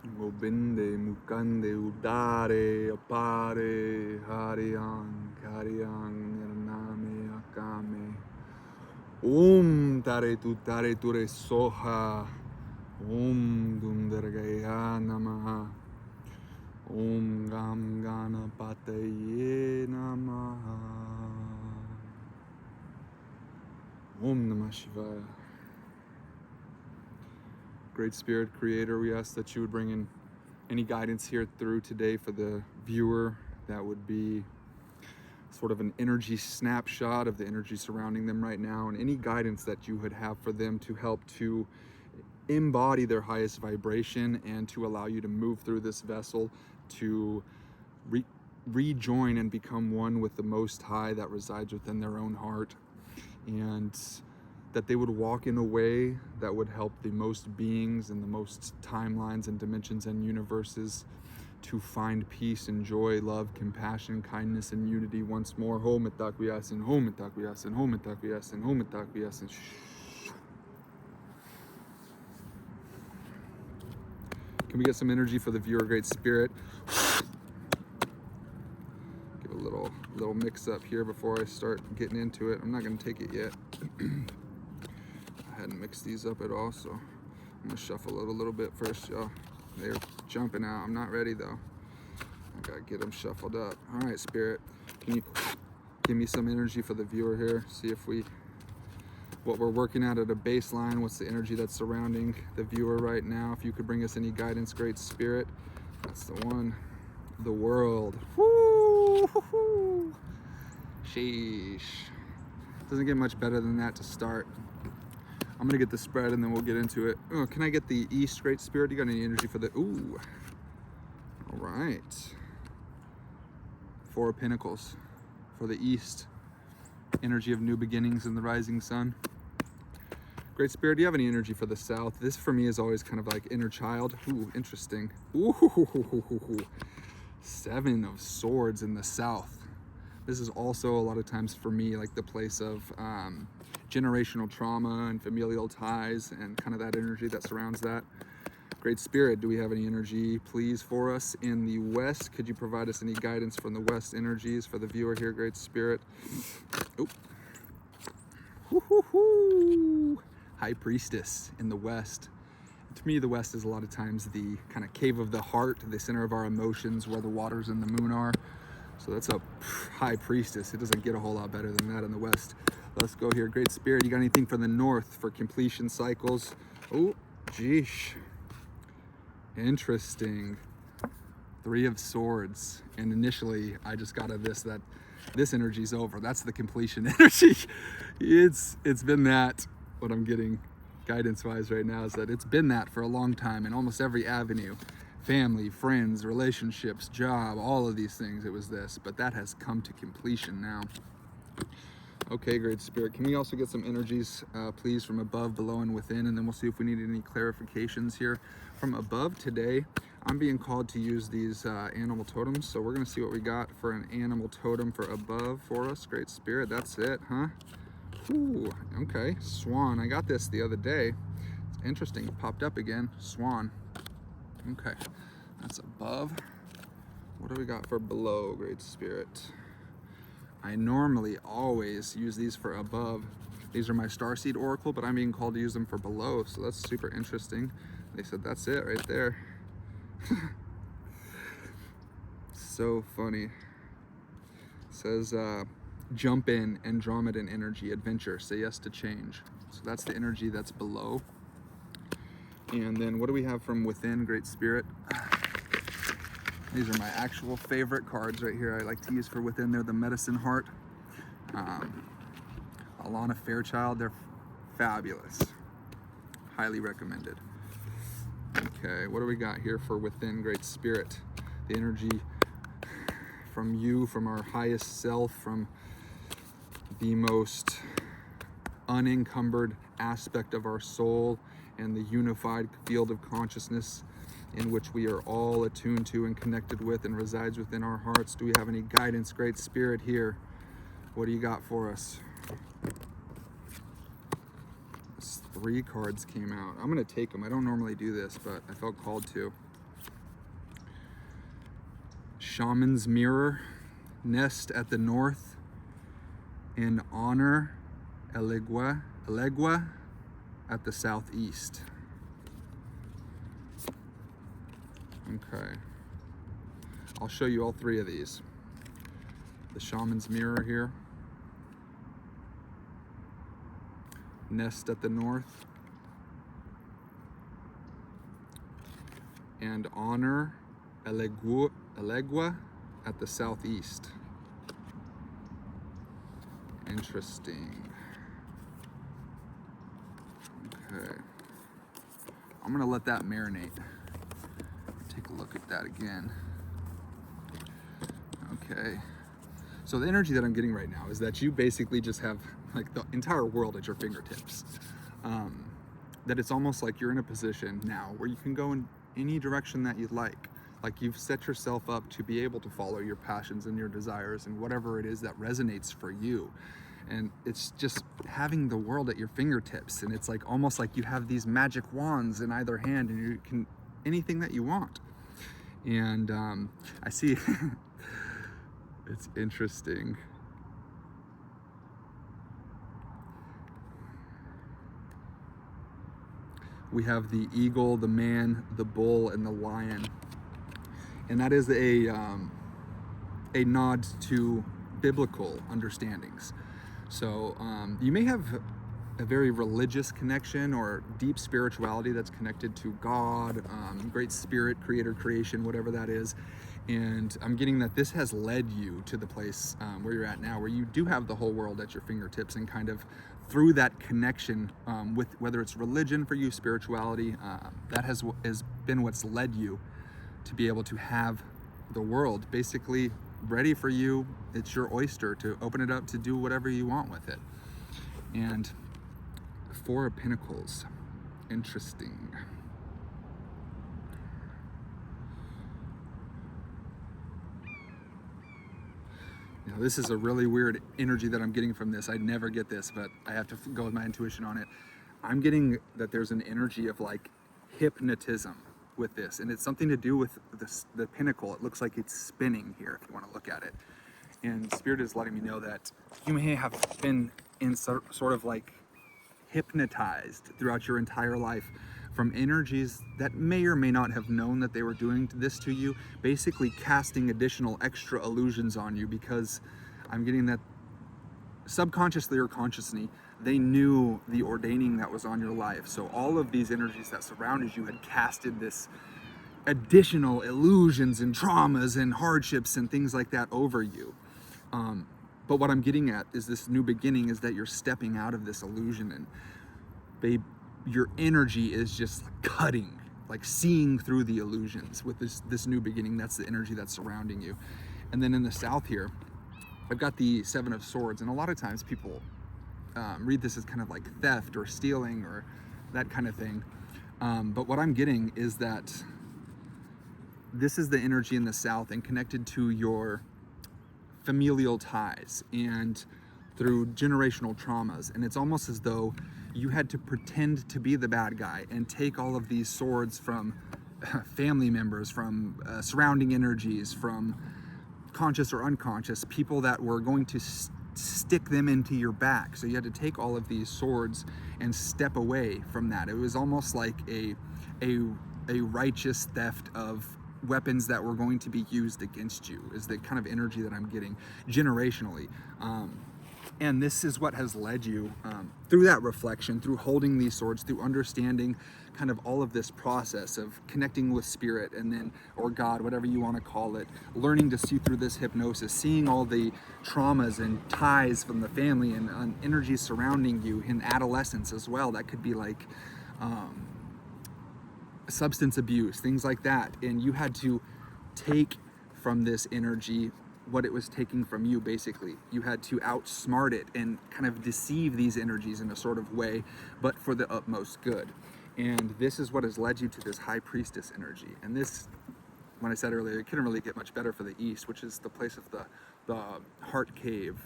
Gobinde, Mukande, Udare, Apare, Hariang, Nirname, Akame. Tare Ture Soha. Dundargaya Namaha. Gam Gana Pataye Namaha. Namah Shivaya. Great Spirit Creator, we ask that you would bring in any guidance here through today for the viewer that would be sort of an energy snapshot of the energy surrounding them right now, and any guidance that you would have for them to help to embody their highest vibration and to allow you to move through this vessel to rejoin and become one with the Most High that resides within their own heart, and that they would walk in a way that would help the most beings and the most timelines and dimensions and universes to find peace and joy, love, compassion, kindness, and unity once more. Home Itakuyasin, home Itakuyasin, home Itakuyasin, home Itakuyasin. Can we get some energy for the viewer, Great Spirit? Give a little mix up here before I start getting into it. I'm not gonna take it yet. I hadn't mixed these up at all, so I'm gonna shuffle it a little bit first, y'all. They're jumping out. I'm not ready though. I gotta get them shuffled up. All right, Spirit, can you give me some energy for the viewer here? See if what we're working at a baseline, what's the energy that's surrounding the viewer right now? If you could bring us any guidance, Great Spirit. That's the one. The world. Woo! Sheesh. Doesn't get much better than that to start. I'm gonna get the spread and then we'll get into it. Oh, can I get the East, Great Spirit? You got any energy for the, ooh. All right. Four of Pentacles for the East. Energy of new beginnings and the rising sun. Great Spirit, do you have any energy for the South? This for me is always kind of like inner child. Ooh, interesting. Ooh, Seven of Swords in the South. This is also a lot of times for me like the place of generational trauma and familial ties and kind of that energy that surrounds that. Great Spirit, do we have any energy, please, for us in the West? Could you provide us any guidance from the West energies for the viewer here, Great Spirit? Oop. High Priestess in the West. To me, the West is a lot of times the kind of cave of the heart, the center of our emotions, where the waters and the moon are. So that's a High Priestess. It doesn't get a whole lot better than that in the West. Let's go here. Great Spirit, you got anything for the North for completion cycles? Oh, geesh. Interesting. Three of Swords. And initially, I just got of this, that this energy's over. That's the completion energy. It's been that. What I'm getting guidance-wise right now is that it's been that for a long time in almost every avenue. Family, friends, relationships, job, all of these things, it was this. But that has come to completion now. Okay, Great Spirit, can we also get some energies, please, from above, below, and within, and then we'll see if we need any clarifications here. From above today, I'm being called to use these animal totems, so we're going to see what we got for an animal totem for above for us, Great Spirit. That's it, huh? Ooh, okay, Swan. I got this the other day. It's interesting, it popped up again. Swan. Okay, that's above. What do we got for below, Great Spirit? I normally always use these for above. These are my Starseed Oracle, but I'm being called to use them for below, so that's super interesting. They said that's it right there. So funny. It says, jump in, Andromedan energy, adventure, say yes to change. So that's the energy that's below. And then what do we have from within, Great Spirit? These are my actual favorite cards right here. I like to use for within. They're the Medicine Heart. Alana Fairchild, they're fabulous. Highly recommended. Okay, what do we got here for within, Great Spirit? The energy from you, from our highest self, from the most unencumbered aspect of our soul and the unified field of consciousness in which we are all attuned to and connected with and resides within our hearts. Do we have any guidance, Great Spirit, here? What do you got for us? 3 cards came out. I'm gonna take them. I don't normally do this, but I felt called to. Shaman's Mirror, nest at the north, and honor Elegua at the southeast. Okay. I'll show you all three of these. The Shaman's Mirror here. Nest at the north. And honor Elegua at the southeast. Interesting. Okay. I'm gonna let that marinate. Take a look at that again. Okay. So the energy that I'm getting right now is that you basically just have like the entire world at your fingertips. That it's almost like you're in a position now where you can go in any direction that you'd like. Like you've set yourself up to be able to follow your passions and your desires and whatever it is that resonates for you. And it's just having the world at your fingertips. And it's like almost like you have these magic wands in either hand and you can anything that you want. And I see it's interesting. We have the eagle, the man, the bull, and the lion. And that is a nod to biblical understandings. So you may have a very religious connection or deep spirituality that's connected to God, great spirit, creator, creation, whatever that is. And I'm getting that this has led you to the place where you're at now, where you do have the whole world at your fingertips, and kind of through that connection with whether it's religion for you, spirituality, that has been what's led you to be able to have the world basically ready for you. It's your oyster to open it up to do whatever you want with it. And Four of Pentacles, interesting. Now, this is a really weird energy that I'm getting from this. I'd never get this, but I have to go with my intuition on it. I'm getting that there's an energy of like hypnotism with this, and it's something to do with the pinnacle. It looks like it's spinning here if you want to look at it. And Spirit is letting me know that you may have been in sort of like hypnotized throughout your entire life from energies that may or may not have known that they were doing this to you, basically casting additional extra illusions on you, because I'm getting that subconsciously or consciously, they knew the ordaining that was on your life. So all of these energies that surrounded you had casted this additional illusions and traumas and hardships and things like that over you. But what I'm getting at is this new beginning is that you're stepping out of this illusion, and babe, your energy is just cutting, like seeing through the illusions with this new beginning. That's the energy that's surrounding you. And then in the south here, I've got the Seven of Swords, and a lot of times people read this as kind of like theft or stealing or that kind of thing. But what I'm getting is that this is the energy in the south and connected to your familial ties and through generational traumas. And it's almost as though you had to pretend to be the bad guy and take all of these swords from family members, from surrounding energies, from conscious or unconscious people that were going to stick them into your back. So you had to take all of these swords and step away from that. It was almost like a righteous theft of weapons that were going to be used against you, is the kind of energy that I'm getting generationally. And this is what has led you through that reflection, through holding these swords, through understanding kind of all of this process of connecting with spirit and then, or God, whatever you want to call it, learning to see through this hypnosis, seeing all the traumas and ties from the family and energies surrounding you in adolescence as well. That could be like substance abuse, things like that. And you had to take from this energy what it was taking from you. Basically, you had to outsmart it and kind of deceive these energies in a sort of way, but for the utmost good. And this is what has led you to this High Priestess energy. And this when I said earlier, it couldn't really get much better for the East, which is the place of the heart cave.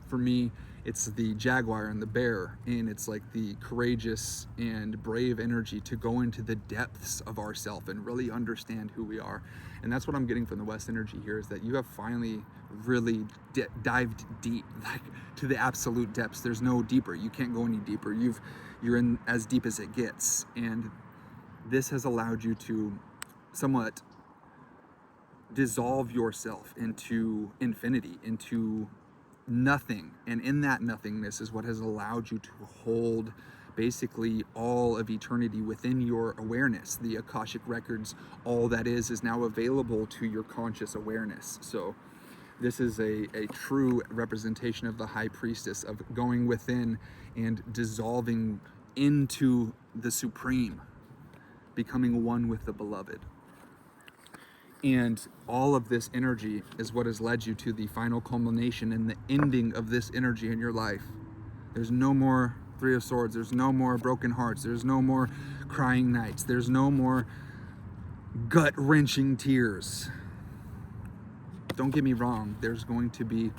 For me, it's the jaguar and the bear, and it's like the courageous and brave energy to go into the depths of ourself and really understand who we are. And that's what I'm getting from the West energy here, is that you have finally really dived deep, like to the absolute depths. There's no deeper. You can't go any deeper. You're in as deep as it gets. And this has allowed you to somewhat dissolve yourself into infinity, into nothing. And in that nothingness is what has allowed you to hold basically all of eternity within your awareness. The Akashic records, all that is now available to your conscious awareness. So this is a true representation of the high priestess, of going within and dissolving into the supreme, becoming one with the beloved. And all of this energy is what has led you to the final culmination and the ending of this energy in your life. There's no more Three of Swords. There's no more broken hearts. There's no more crying nights. There's no more gut-wrenching tears. Don't get me wrong, there's going to be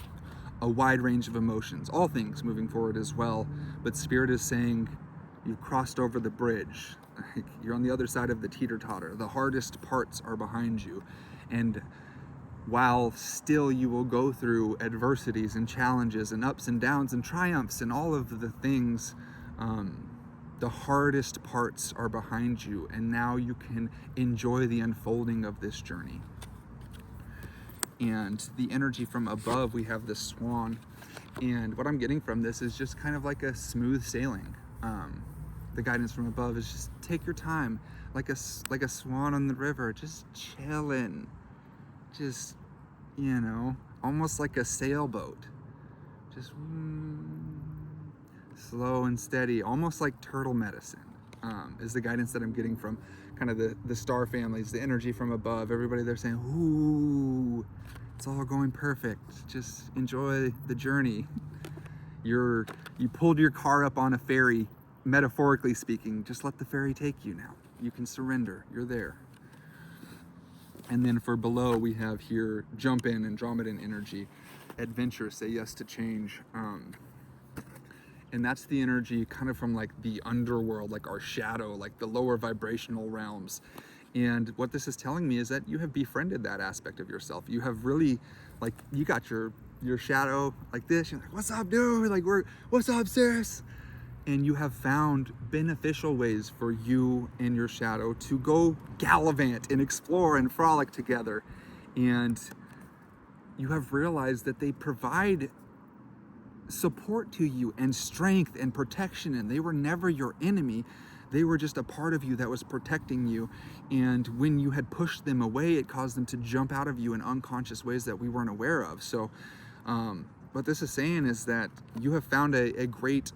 a wide range of emotions, all things moving forward as well. But Spirit is saying you've crossed over the bridge. You're on the other side of the teeter-totter. The hardest parts are behind you. And while still you will go through adversities and challenges and ups and downs and triumphs and all of the things, the hardest parts are behind you. And now you can enjoy the unfolding of this journey. And the energy from above, we have this swan. And what I'm getting from this is just kind of like a smooth sailing. The guidance from above is just take your time, like a swan on the river, just chilling, just, you know, almost like a sailboat, just slow and steady, almost like turtle medicine, is the guidance that I'm getting from kind of the star families, the energy from above. Everybody, they're saying, ooh, it's all going perfect. Just enjoy the journey. You pulled your car up on a ferry, metaphorically speaking. Just let the ferry take you now. You can surrender. You're there. And then for below, we have here jump in, Andromedan energy, adventure, say yes to change. And that's the energy kind of from like the underworld, like our shadow, like the lower vibrational realms. And what this is telling me is that you have befriended that aspect of yourself. You have really, like, you got your shadow like this. You're like, what's up, dude? Like, what's up, sis? And you have found beneficial ways for you and your shadow to go gallivant and explore and frolic together. And you have realized that they provide support to you and strength and protection, and they were never your enemy. They were just a part of you that was protecting you. And when you had pushed them away, it caused them to jump out of you in unconscious ways that we weren't aware of. So what this is saying is that you have found a great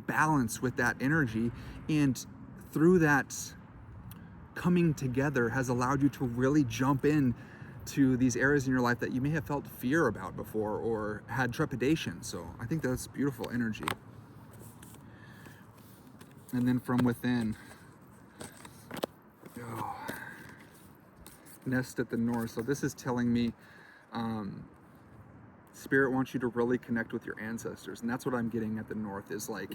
balance with that energy, and through that coming together has allowed you to really jump in to these areas in your life that you may have felt fear about before or had trepidation. So I think that's beautiful energy. And then from within, nest at the north. So this is telling me Spirit wants you to really connect with your ancestors. And that's what I'm getting at the north, is like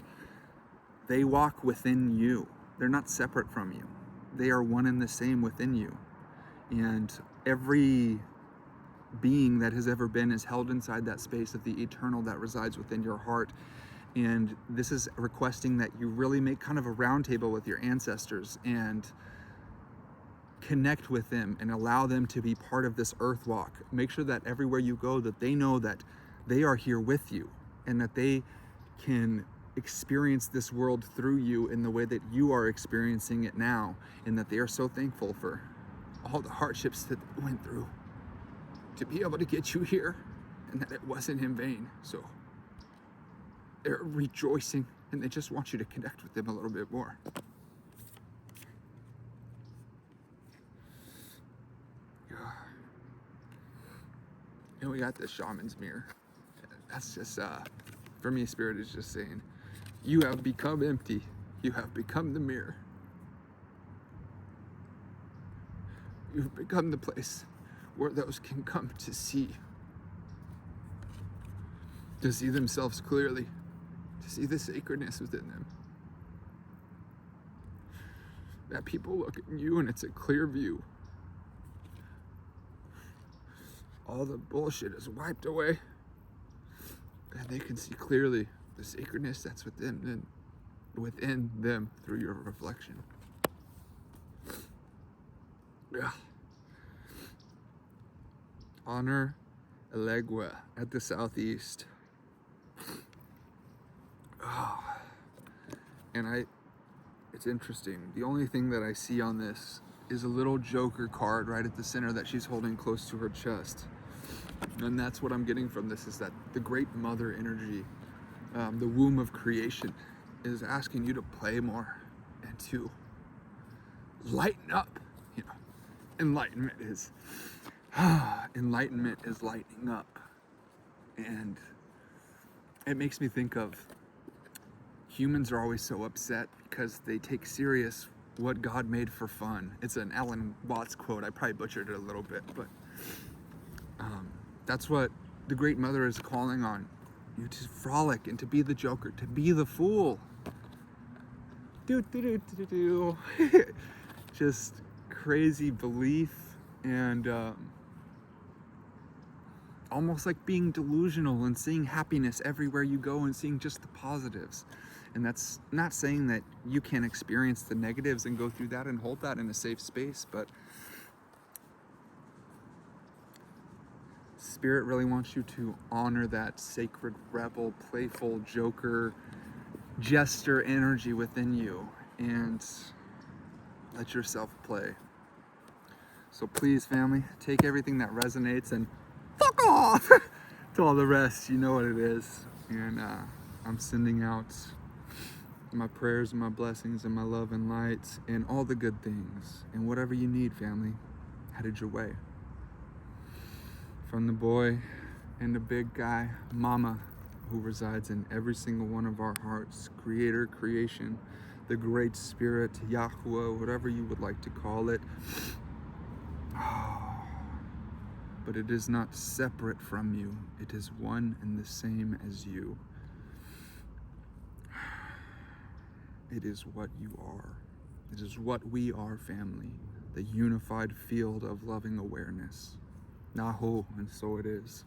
they walk within you. They're not separate from you. They are one and the same within you. And every being that has ever been is held inside that space of the eternal that resides within your heart. And this is requesting that you really make kind of a round table with your ancestors and connect with them and allow them to be part of this earth walk. Make sure that everywhere you go, that they know that they are here with you and that they can experience this world through you in the way that you are experiencing it now, and that they are so thankful for all the hardships that they went through to be able to get you here, and that it wasn't in vain. So they're rejoicing, and they just want you to connect with them a little bit more. And we got the Shaman's Mirror. That's just, for me, Spirit is just saying, you have become empty. You have become the mirror. You've become the place where those can come to see themselves clearly, to see the sacredness within them. That people look at you and it's a clear view. All the bullshit is wiped away, and they can see clearly the sacredness that's within them through your reflection. Yeah. Honor Elegua at the southeast. Oh. And it's interesting. The only thing that I see on this is a little Joker card right at the center that she's holding close to her chest. And that's what I'm getting from this, is that the Great Mother energy, the womb of creation, is asking you to play more and to lighten up. You know, enlightenment is lightening up. And it makes me think of humans are always so upset because they take serious what God made for fun. It's an Alan Watts quote. I probably butchered it a little bit, but that's what the Great Mother is calling on you, to frolic and to be the Joker, to be the fool. Just crazy belief and almost like being delusional and seeing happiness everywhere you go and seeing just the positives. And that's not saying that you can't experience the negatives and go through that and hold that in a safe space, but Spirit really wants you to honor that sacred, rebel, playful, Joker, jester energy within you and let yourself play. So please, family, take everything that resonates and fuck off to all the rest. You know what it is. And I'm sending out my prayers and my blessings and my love and light and all the good things. And whatever you need, family, headed your way. From the boy and the big guy, Mama, who resides in every single one of our hearts, Creator, creation, the Great Spirit, Yahweh, whatever you would like to call it. But it is not separate from you. It is one and the same as you. It is what you are. It is what we are, family. The unified field of loving awareness. Naho, and so it is.